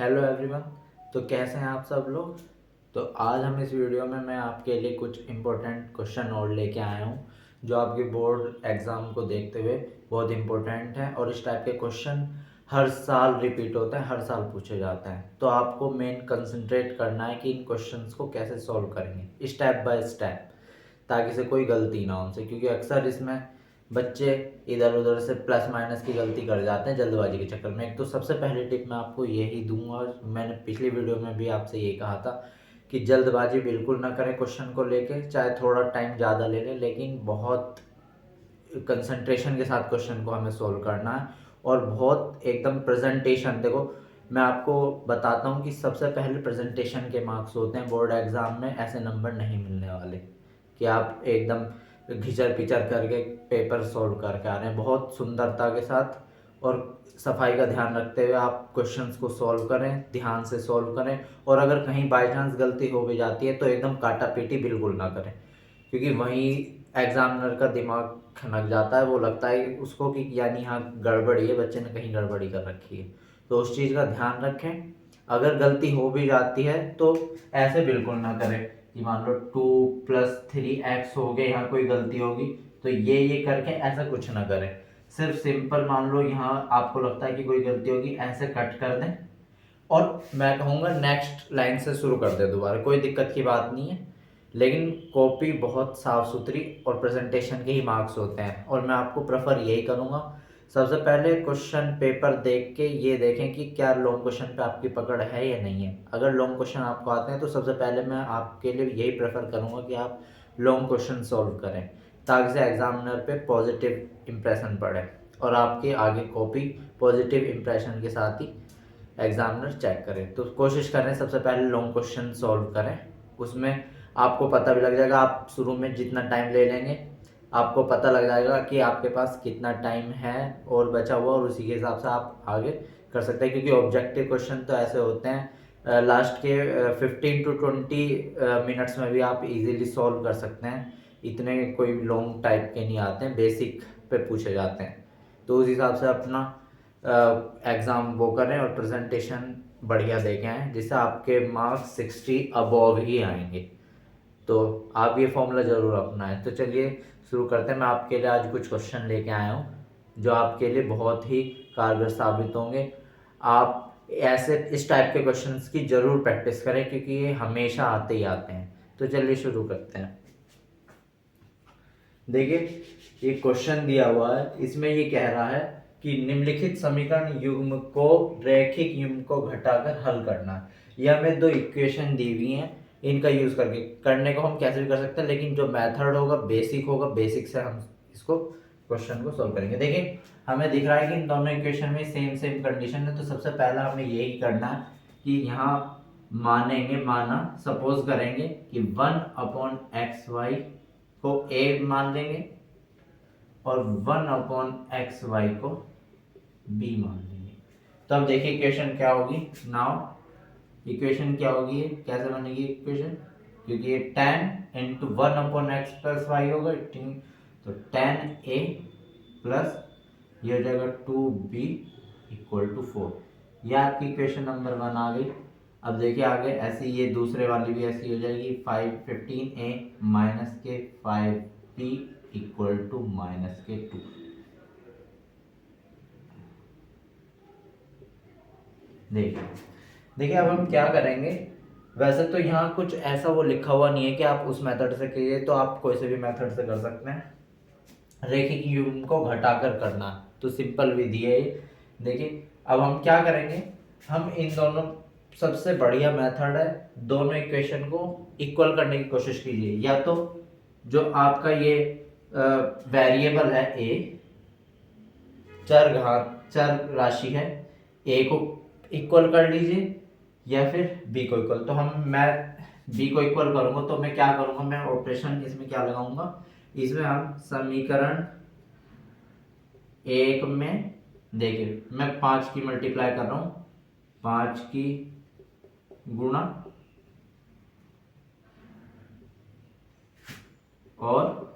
Hello everyone. तो कैसे हैं आप सब लोग। तो आज हम इस वीडियो में मैं आपके लिए कुछ इम्पोर्टेंट क्वेश्चन और लेके आया हूँ जो आपके बोर्ड एग्ज़ाम को देखते हुए बहुत इम्पोर्टेंट है और इस टाइप के क्वेश्चन हर साल रिपीट होते हैं, हर साल पूछे जाते हैं। तो आपको मेन कंसंट्रेट करना है कि इन क्वेश्चंस को कैसे सॉल्व करेंगे स्टेप बाय स्टेप, ताकि से कोई गलती ना हो उनसे, क्योंकि अक्सर इसमें बच्चे इधर उधर से प्लस माइनस की गलती कर जाते हैं जल्दबाजी के चक्कर में। एक तो सबसे पहली टिप मैं आपको यही दूंगा, मैंने पिछली वीडियो में भी आपसे यही कहा था कि जल्दबाजी बिल्कुल ना करें क्वेश्चन को लेके, चाहे थोड़ा टाइम ज़्यादा ले लें, लेकिन बहुत कंसंट्रेशन के साथ क्वेश्चन को हमें सोल्व करना है और बहुत एकदम प्रेजेंटेशन। देखो मैं आपको बताता हूँ कि सबसे पहले प्रेजेंटेशन के मार्क्स होते हैं बोर्ड एग्ज़ाम में, ऐसे नंबर नहीं मिलने वाले कि आप एकदम घिचर पिचर करके पेपर सोल्व करके आ रहे हैं। बहुत सुंदरता के साथ और सफाई का ध्यान रखते हुए आप क्वेश्चंस को सॉल्व करें, ध्यान से सॉल्व करें। और अगर कहीं बाई चांस गलती हो भी जाती है तो एकदम काटा पीटी बिल्कुल ना करें, क्योंकि वहीं एग्जामिनर का दिमाग खनक जाता है, वो लगता है उसको कि यानी यहाँ गड़बड़ी है, बच्चे ने कहीं गड़बड़ी कर रखी है। तो उस चीज़ का ध्यान रखें। अगर गलती हो भी जाती है तो ऐसे बिल्कुल ना करें कि मान लो 2+3x हो गए, यहाँ कोई गलती होगी तो ये करके ऐसा कुछ ना करें। सिर्फ सिंपल मान लो यहाँ आपको लगता है कि कोई गलती होगी, ऐसे कट कर दें और मैं कहूँगा नेक्स्ट लाइन से शुरू कर दे दोबारा, कोई दिक्कत की बात नहीं है। लेकिन कॉपी बहुत साफ़ सुथरी और प्रेजेंटेशन के ही मार्क्स होते हैं और मैं आपको प्रेफर यही करूँगा। सबसे पहले क्वेश्चन पेपर देख के ये देखें कि क्या लॉन्ग क्वेश्चन पे आपकी पकड़ है या नहीं है। अगर लॉन्ग क्वेश्चन आपको आते हैं तो सबसे पहले मैं आपके लिए यही प्रेफर करूँगा कि आप लॉन्ग क्वेश्चन सॉल्व करें, ताकि से एग्जामिनर पे पॉजिटिव इम्प्रेशन पड़े और आपके आगे कॉपी पॉजिटिव इम्प्रेशन के साथ ही एग्जामिनर चेक करें। तो कोशिश करें सबसे पहले लॉन्ग क्वेश्चन सॉल्व करें, उसमें आपको पता भी लग जाएगा। आप शुरू में जितना टाइम ले लेंगे आपको पता लग जाएगा कि आपके पास कितना टाइम है और बचा हुआ, और उसी के हिसाब से आप आगे कर सकते हैं। क्योंकि ऑब्जेक्टिव क्वेश्चन तो ऐसे होते हैं लास्ट के 15 to 20 मिनट्स में भी आप इजीली सॉल्व कर सकते हैं, इतने कोई लॉन्ग टाइप के नहीं आते हैं, बेसिक पे पूछे जाते हैं। तो उस हिसाब से अपना एग्ज़ाम वो करें और प्रेजेंटेशन बढ़िया दे के आएँ, जिससे आपके मार्क्स 60 अबव ही आएंगे। तो आप ये फॉर्मूला ज़रूर अपनाएं। तो चलिए शुरू करते हैं। मैं आपके लिए आज कुछ क्वेश्चन लेके आया हूँ जो आपके लिए बहुत ही कारगर साबित होंगे। आप ऐसे इस टाइप के क्वेश्चंस की ज़रूर प्रैक्टिस करें, क्योंकि ये हमेशा आते ही आते हैं। तो चलिए शुरू करते हैं। देखिए ये क्वेश्चन दिया हुआ है, इसमें ये कह रहा है कि निम्नलिखित समीकरण युग्म को रैखिक युग्म को घटाकर हल करना है। ये हमें दो इक्वेशन दी हुई हैं, इनका यूज करके करने को हम कैसे भी कर सकते हैं, लेकिन जो मेथड होगा बेसिक से हम इसको क्वेश्चन को सॉल्व करेंगे। देखिए हमें दिख रहा है कि इन दोनों इक्वेशन में सेम कंडीशन है। तो सबसे पहला हमें यही करना है कि यहाँ माना सपोज करेंगे कि 1/xy को a मान लेंगे और 1/xy को b मान लेंगे। तो अब देखिए इक्वेशन क्या होगी। नाउ इक्वेशन क्या होगी, कैसे बनेगी इक्वेशन, क्योंकि ये tan into 1/x plus Y होगा। तो tan a प्लस ये हो जाएगा 2b इक्वल टू 4। ये आपकी इक्वेशन नंबर 1 आ गई। अब देखिए आगे ऐसी ये दूसरे वाली भी ऐसी हो जाएगी, 15a माइनस के 5b इक्वल टू माइनस के 2। देखिए देखिए अब हम क्या करेंगे। वैसे तो यहाँ कुछ ऐसा वो लिखा हुआ नहीं है कि आप उस मेथड से कीजिए, तो आप कोई से भी मेथड से कर सकते हैं। रैखिक युग्म को घटाकर करना तो सिंपल विधि है ये। देखिए अब हम क्या करेंगे, हम इन दोनों सबसे बढ़िया मेथड है, दोनों इक्वेशन को इक्वल करने की कोशिश कीजिए। या तो जो आपका ये वेरिएबल है ए, चर राशि है, ए को इक्वल कर लीजिए या फिर बी को इक्वल। तो मैं बी को इक्वल करूंगा तो मैं क्या करूंगा, मैं ऑपरेशन इसमें क्या लगाऊंगा, इसमें हम समीकरण एक में देखिए मैं 5 की मल्टीप्लाई कर रहा हूं, 5 की गुणा और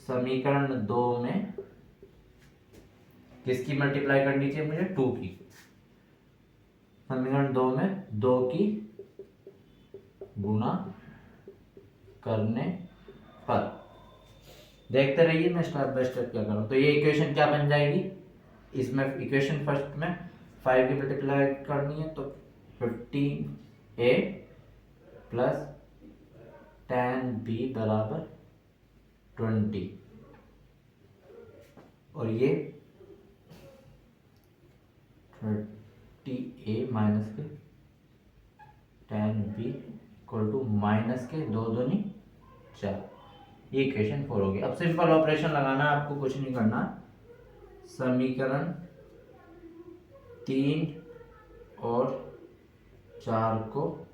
समीकरण 2 में किसकी मल्टीप्लाई करनी चाहिए मुझे, 2 की। समीकरण 2 में 2 की गुणा करने पर, देखते रहिए मैं स्टेप बाय स्टेप क्या करूँ। तो ये इक्वेशन क्या बन जाएगी, इसमें इक्वेशन फर्स्ट में 5 की मल्टीप्लाई करनी है, तो 15a प्लस 10b बराबर 20, और ये 30a माइनस के 10b इक्वल टू माइनस के 2 दूनी 4। ये इक्वेशन 4 होगी। अब सिंपल ऑपरेशन लगाना है, आपको कुछ नहीं करना। समीकरण 3 और 4 को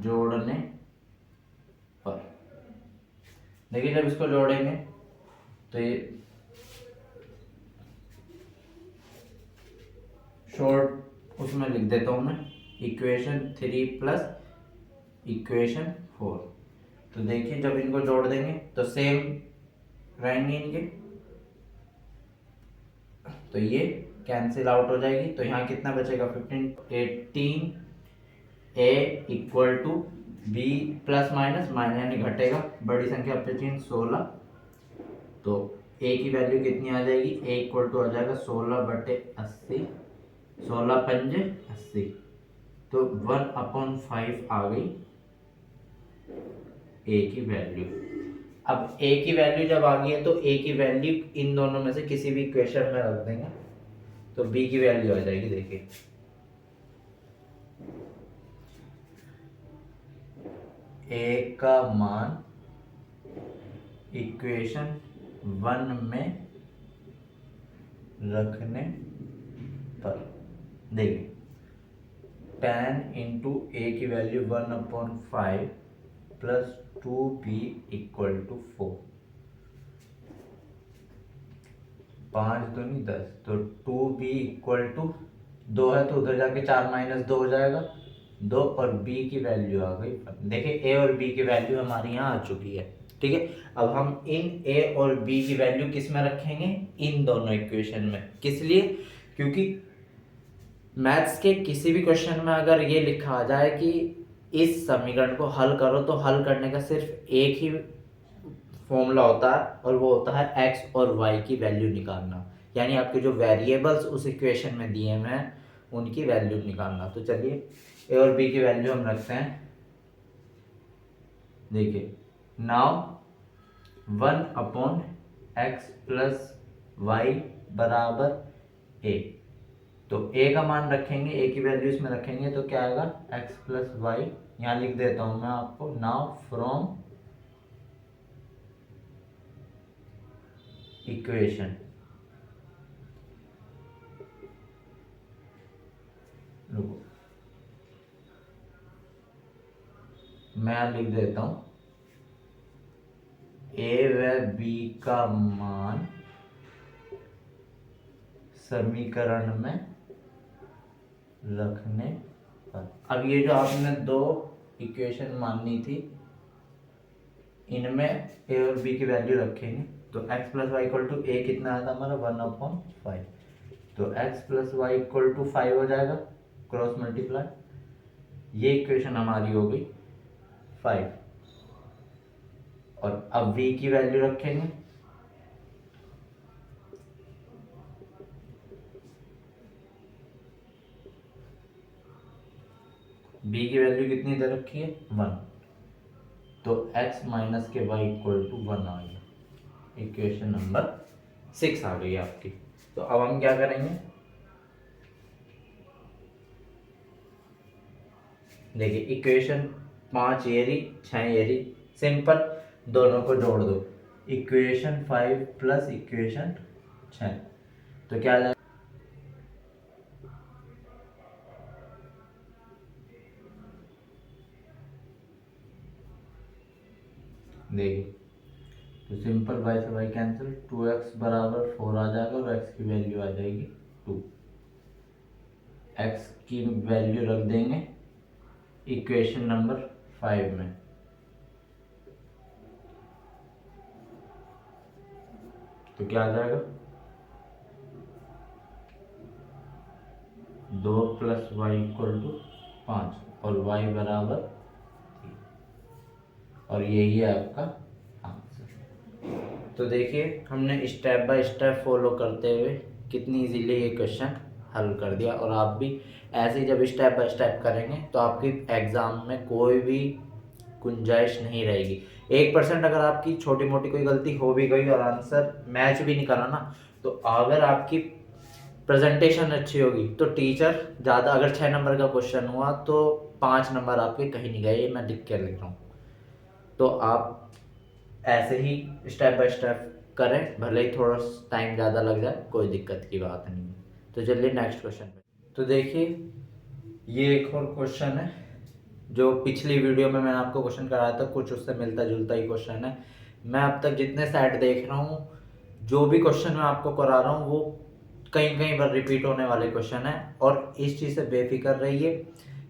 जोड़ने पर, देखिए जब इसको जोड़ेंगे तो ये शॉर्ट उसमें लिख देता हूं मैं, इक्वेशन 3 प्लस इक्वेशन 4। तो देखिए जब इनको जोड़ देंगे तो सेम रहेंगे इनके, तो ये कैंसिल आउट हो जाएगी। तो यहाँ कितना बचेगा, 18a equal to b plus minus minus यानी घटेगा, बड़ी संख्या पे चिन्ह 16, तो a की वैल्यू कितनी आ जाएगी, a इक्वल टू आ जाएगा 16/80, 16 पंजे 80, तो 1/5 आ गई a की वैल्यू। अब a की वैल्यू जब आ गई है तो a की वैल्यू इन दोनों में से किसी भी इक्वेशन में रख देंगे, तो b की वैल्यू आ जाएगी। देखिए a का मान इक्वेशन 1 में रखने पर, देखिए 10 इंटू ए की value 1/5 plus 2b equal to 4, 5 दूनी 10, तो 2b इक्वल टू 2 है तो उधर जाके 4 माइनस 2 हो जाएगा 2, और b की वैल्यू आ गई। देखिए a और b की वैल्यू हमारी यहाँ आ चुकी है, ठीक है। अब हम इन a और b की वैल्यू किस में रखेंगे, इन दोनों इक्वेशन में। किस लिए, क्योंकि मैथ्स के किसी भी क्वेश्चन में अगर ये लिखा आ जाए कि इस समीकरण को हल करो, तो हल करने का सिर्फ एक ही फॉर्मूला होता है, और वो होता है x और y की वैल्यू निकालना, यानी आपके जो वेरिएबल्स उस इक्वेशन में दिए हुए हैं उनकी वैल्यू निकालना। तो चलिए a और b की वैल्यू हम रखते हैं। देखिए नाउ 1/x प्लस वाई बराबर a, तो a का मान रखेंगे, a की वैल्यू इसमें रखेंगे तो क्या आएगा, x प्लस वाई, यहाँ लिख देता हूं मैं आपको, नाउ फ्रॉम इक्वेशन, रुको मैं लिख देता हूं, a व b का मान समीकरण में रखने पर। अब ये जो आपने दो इक्वेशन माननी थी, इनमें a और b की वैल्यू रखेंगे, तो x plus y equal to a कितना आया था हमारा, 1/5, तो x plus y equal to 5 हो जाएगा, क्रॉस मल्टीप्लाई, ये इक्वेशन हमारी हो गई 5। और अब v की वैल्यू रखेंगे, b की वैल्यू कितनी दे रखी है, 1, तो x माइनस के y इक्वल टू 1 आ गया, इक्वेशन नंबर 6 आ गई आपकी। तो अब हम क्या करेंगे, देखिए इक्वेशन 5 ये रही, 6 ये रही, सिंपल दोनों को जोड़ दो, इक्वेशन 5 प्लस इक्वेशन 6, तो क्या आ जाएगा, देखिए तो सिंपल y से y कैंसिल, 2x बराबर 4 आ जाएगा, और x की वैल्यू आ जाएगी 2, x की वैल्यू रख देंगे इक्वेशन नंबर 5 में, तो क्या आ जाएगा, 2 + y = 5 और y बराबर 3 और यही है आपका आंसर। तो देखिए हमने स्टेप बाय स्टेप फॉलो करते हुए कितनी इजीली ये क्वेश्चन हल कर दिया, और आप भी ऐसे ही जब स्टेप बाय स्टेप करेंगे तो आपकी एग्ज़ाम में कोई भी गुंजाइश नहीं रहेगी। 1% अगर आपकी छोटी मोटी कोई गलती हो भी गई और आंसर मैच भी नहीं करा ना, तो अगर आपकी प्रेजेंटेशन अच्छी होगी तो टीचर ज़्यादा, अगर 6 नंबर का क्वेश्चन हुआ तो 5 नंबर आपके कहीं नहीं गए, ये मैं लिख के लिख रहा हूँ। तो आप ऐसे ही स्टेप बाय स्टेप करें, भले ही थोड़ा टाइम ज़्यादा लग जाए, कोई दिक्कत की बात नहीं है। तो चलिए नेक्स्ट क्वेश्चन पे। तो देखिए ये एक और क्वेश्चन है जो पिछली वीडियो में मैंने आपको क्वेश्चन कराया था, कुछ उससे मिलता जुलता ही क्वेश्चन है। मैं अब तक जितने सेट देख रहा हूँ, जो भी क्वेश्चन मैं आपको करा रहा हूँ वो कई कई बार रिपीट होने वाले क्वेश्चन है, और इस चीज़ से बेफिक्र रहिए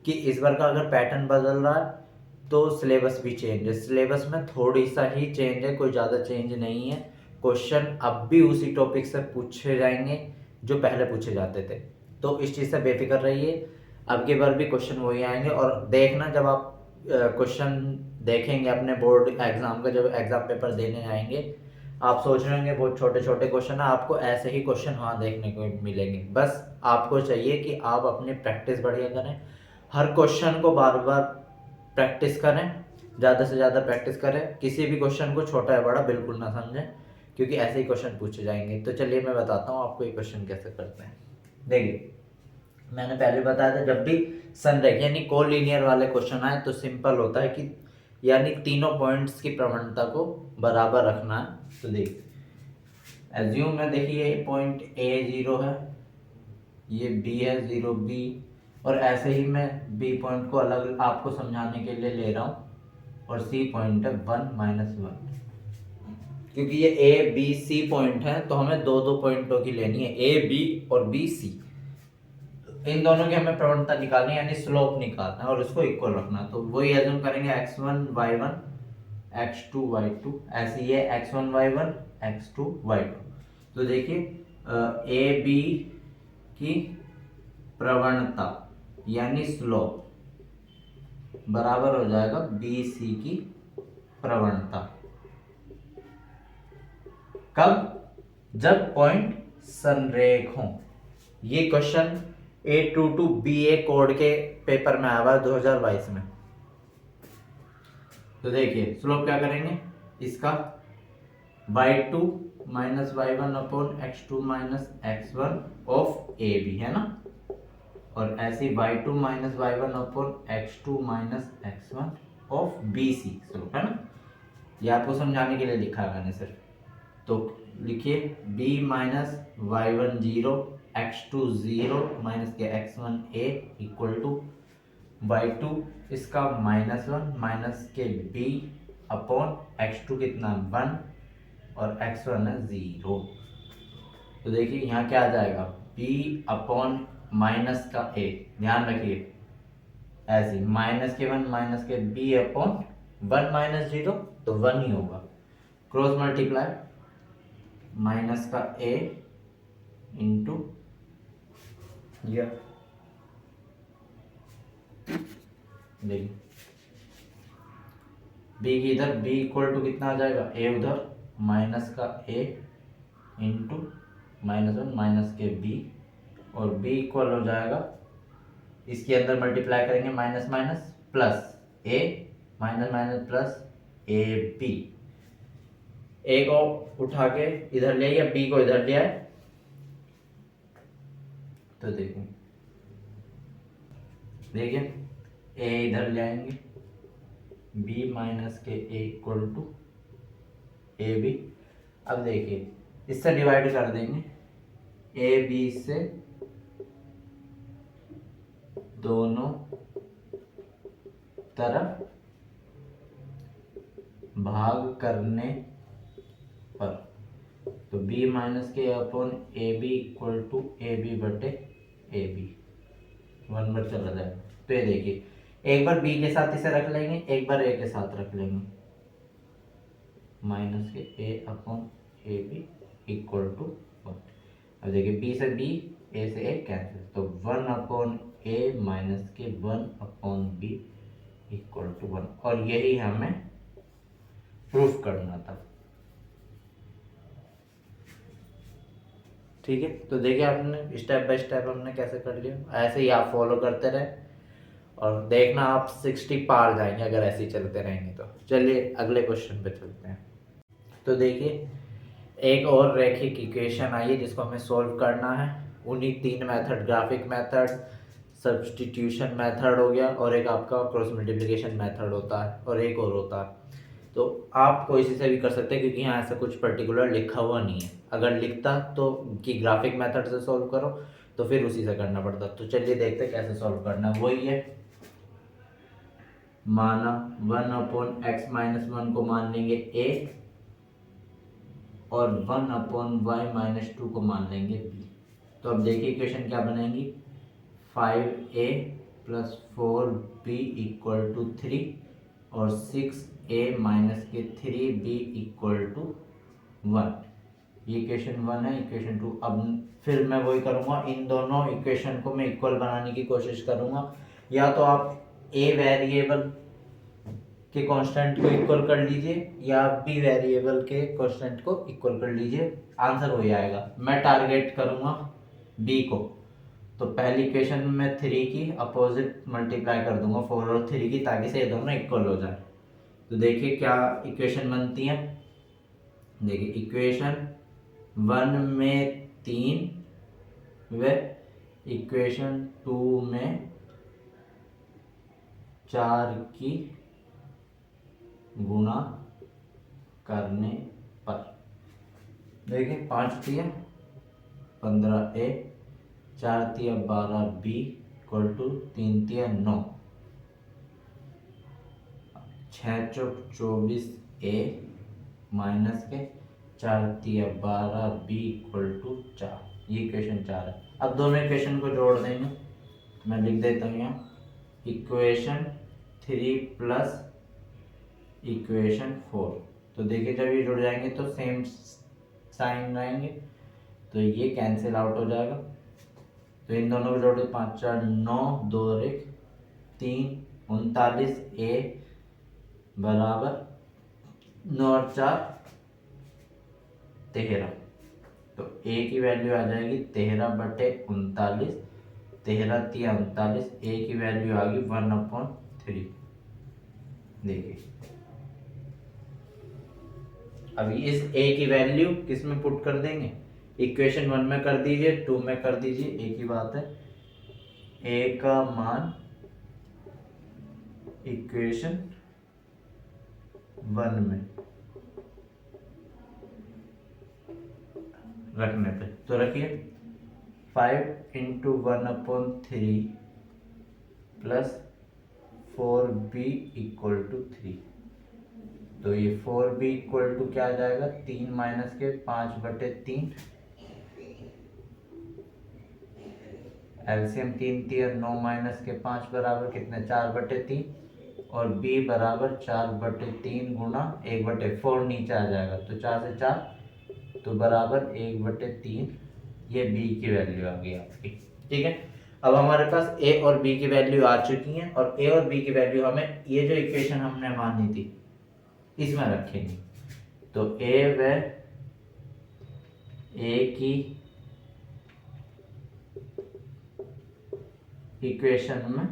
कि इस बार का अगर पैटर्न बदल रहा है तो सिलेबस भी चेंज है। सिलेबस में थोड़ी सा ही चेंज है, कोई ज़्यादा चेंज नहीं है। क्वेश्चन अब भी उसी टॉपिक से पूछे जाएंगे जो पहले पूछे जाते थे, तो इस चीज़ से बेफिक्र रहिए। अब की बार भी क्वेश्चन वही आएंगे, और देखना जब आप क्वेश्चन देखेंगे अपने बोर्ड एग्जाम का, जब एग्जाम पेपर देने जाएंगे, आप सोच रहे होंगे बहुत छोटे छोटे क्वेश्चन है, आपको ऐसे ही क्वेश्चन वहाँ देखने को मिलेंगे। बस आपको चाहिए कि आप अपनी प्रैक्टिस बढ़िया करें, हर क्वेश्चन को बार बार प्रैक्टिस करें, ज़्यादा से ज़्यादा प्रैक्टिस करें, किसी भी क्वेश्चन को छोटा या बड़ा बिल्कुल ना समझें, क्योंकि ऐसे ही क्वेश्चन पूछे जाएंगे। तो चलिए मैं बताता हूँ आपको ये क्वेश्चन कैसे करते हैं। देखिए मैंने पहले बताया था, जब भी संरेखा यानी कोलिनियर वाले क्वेश्चन आए तो सिंपल होता है कि यानी तीनों पॉइंट्स की प्रवणता को बराबर रखना है। तो देखिए एज्यूम में, देखिए ये पॉइंट ए 0 है, ये बी है 0 बी, और ऐसे ही मैं बी पॉइंट को अलग आपको समझाने के लिए ले रहा हूँ, और सी पॉइंट है 1 - 1, क्योंकि ये ए बी सी पॉइंट है तो हमें दो दो पॉइंटों की लेनी है, ए बी और बी सी। इन दोनों की हमें प्रवणता निकालनी है, यानी स्लोप निकालना है और इसको इक्वल रखना है। तो वही एज्यूम करेंगे x1 y1 x2 y2, ऐसे ही है x1 y1 x2 y2। तो देखिए ए बी की प्रवणता यानी स्लोप बराबर हो जाएगा बी सी की प्रवणता। कब? जब पॉइंट संरेख हो। ये क्वेश्चन A22 BA कोड के पेपर में आया हुआ 2022 में। तो देखिए स्लोप क्या करेंगे इसका, y2 - y1 upon x2 - x1 of A B, है ना, और ऐसे y2 - y1 upon x2 - x1 of B C slope, है ना। ये आपको समझाने के लिए लिखा है मैंने सिर्फ। तो लिखिए b - y1 0 x2 0 माइनस के x1 a equal to y2 इसका -1 माइनस के b अपॉन x2 कितना 1 और x1 है 0। तो देखिए यहाँ क्या आ जाएगा b अपॉन माइनस का a, ध्यान रखिए ऐसे -1 माइनस के b अपॉन 1 - 0 तो 1 ही होगा, क्रॉस मल्टीप्लाई माइनस का a इंटू यह, देखिए b की इधर b इक्वल टू कितना आ जाएगा a उधर माइनस का a इंटू -1 माइनस के b, और b इक्वल हो जाएगा इसके अंदर मल्टीप्लाई करेंगे minus minus plus a minus minus plus A B, A को उठा के इधर ले या b को इधर लिया है। तो देखिए a इधर ले आएंगे b minus K a equal to A B. अब देखिए इससे डिवाइड कर देंगे, ए बी से दोनों तरफ भाग करने पर, तो b minus K upon A B equal to A B बटे ए बी, 1 बार चला जाएगा। तो ये देखिए एक बार b के साथ इसे रख लेंगे, एक बार a के साथ रख लेंगे, minus K a upon A B equal to 1। अब देखिए b से b ए से ए कैंसिल, तो 1/a माइनस के 1/b इक्वल टू 1, और यही हमें प्रूफ करना था। ठीक है, तो देखिए आपने स्टेप बाय स्टेप हमने कैसे कर लिया, ऐसे ही आप फॉलो करते रहे और देखना आप 60 पार जाएंगे अगर ऐसे ही चलते रहेंगे तो। चलिए अगले क्वेश्चन पे चलते हैं। तो देखिए एक और रैखिक इक्वेशन आई है जिसको हमें सॉल्व करना है। उन्हीं 3 method, graphic method, substitution method हो गया, और एक आपका क्रॉस मल्टीप्लिकेशन मेथड होता है, और एक और होता है। तो आप कोई से भी कर सकते हैं क्योंकि यहाँ ऐसा कुछ पर्टिकुलर लिखा हुआ नहीं है। अगर लिखता तो कि ग्राफिक मेथड से सॉल्व करो तो फिर उसी से करना पड़ता। तो चलिए देखते हैं कैसे सॉल्व करना है। वही है, माना 1/x-1 को मान लेंगे a और 1/y-2 को मान लेंगे b। तो अब देखिए इक्वेशन क्या बनाएंगी, 5a + 4b = 3 और 6a - के 3b = 1। ये इक्वेशन 1 है। इक्वेशन 2, अब फिर मैं वही करूँगा, इन दोनों इक्वेशन को मैं इक्वल बनाने की कोशिश करूँगा। या तो आप a वेरिएबल के कांस्टेंट को इक्वल कर लीजिए या बी वेरिएबल के कांस्टेंट को इक्वल कर लीजिए, आंसर वही आएगा। मैं टारगेट करूँगा बी को, तो पहली इक्वेशन में मैं 3 की अपोजिट मल्टीप्लाई कर दूंगा 4 और 3 की, ताकि से ये दोनों इक्वल हो जाए। तो देखिए क्या इक्वेशन बनती है। देखिए इक्वेशन 1 में 3 व इक्वेशन 2 में 4 की गुणा करने पर, देखिए 5 तिया 15a, 4 तिया 12b = 3 तिया 9, 6 चौक 24a माइनस के 4 तिया 12b = 4। ये इक्वेशन 4 है। अब दोनों इक्वेशन को जोड़ देंगे, मैं लिख देता हूँ यहाँ इक्वेशन 3 प्लस इक्वेशन 4। तो देखिए जब ये जुड़ जाएंगे तो सेम साइन आएंगे, तो ये कैंसिल आउट हो जाएगा। तो इन दोनों को जोड़े 5 4 9, 2 और 1 3, 39a बराबर 9 और 4 13। तो a की वैल्यू आ जाएगी 13/39, 13 तिया 39, a की वैल्यू आ गई 1/3। देखिए अभी इस a की वैल्यू किस में पुट कर देंगे, इक्वेशन 1 में कर दीजिए, 2 में कर दीजिए, एक ही बात है। a का मान इक्वेशन 1 में रखने पे, तो रखिए 5 × 1/3 प्लस 4b = 3। तो ये 4b = क्या आ जाएगा, 3 माइनस के 5/3, एलसीएम 3 तिया 9 माइनस के 5 बराबर कितने 4/3, और b बराबर 4/3 गुणा 1/4 नीचे आ जाएगा, तो 4 से 4 तो बराबर 1/3। ये b की वैल्यू आ गई आपकी। ठीक है, अब हमारे पास a और b की वैल्यू आ चुकी है, और a और b की वैल्यू हमें ये जो इक्वेशन हमने मानी थी इसमें रखेंगे। तो a व a की इक्वेशन में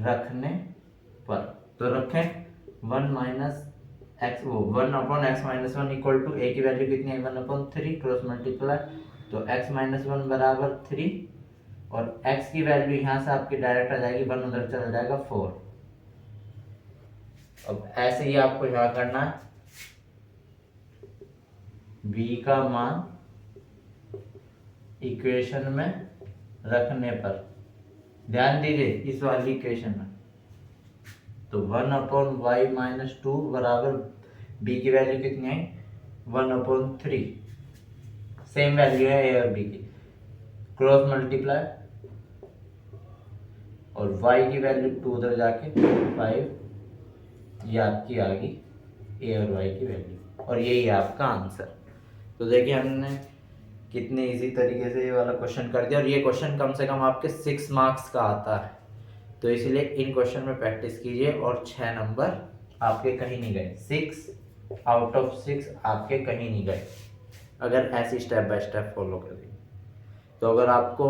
रखने पर, तो रखें 1/x 1/x-1 = a की वैल्यू कितनी है 1/3, क्रॉस मल्टीप्लाई, तो x-1 बराबर 3, और x की वैल्यू यहाँ से आपकी डायरेक्ट आ जाएगी, 1 उधर चला जाएगा 4। अब ऐसे ही आपको यहाँ करना है, b का मान इक्वेशन में रखने पर, ध्यान दीजिए इस वाली इक्वेशन में, तो 1/y-2 बराबर b की वैल्यू कितनी है 1/3, सेम वैल्यू है a और b की, क्रॉस मल्टीप्लाई, और y की वैल्यू 2 उधर जाके 5, ये आपकी आ गई a और y की वैल्यू, और यही है आपका आंसर। तो देखिए हमने कितने इजी तरीके से ये वाला क्वेश्चन कर दिया, और ये क्वेश्चन कम से कम आपके 6 मार्क्स का आता है, तो इसलिए इन क्वेश्चन में प्रैक्टिस कीजिए और 6 नंबर आपके कहीं नहीं गए, 6 आउट ऑफ 6 आपके कहीं नहीं गए अगर ऐसी स्टेप बाय स्टेप फॉलो करेंगे। तो अगर आपको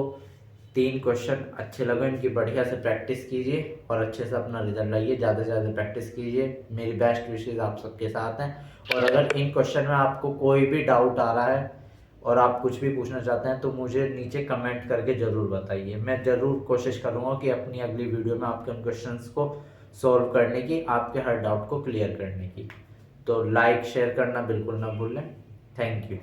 3 क्वेश्चन अच्छे लगे, इनकी बढ़िया से प्रैक्टिस कीजिए और अच्छे से अपना रिजल्ट लाइए, ज़्यादा से ज़्यादा प्रैक्टिस कीजिए। मेरी बेस्ट विशेज़ आप सबके साथ हैं। और अगर इन क्वेश्चन में आपको कोई भी डाउट आ रहा है और आप कुछ भी पूछना चाहते हैं तो मुझे नीचे कमेंट करके ज़रूर बताइए। मैं ज़रूर कोशिश करूँगा कि अपनी अगली वीडियो में आपके उन क्वेश्चंस को सॉल्व करने की, आपके हर डाउट को क्लियर करने की। तो लाइक शेयर करना बिल्कुल ना भूलें। Thank you.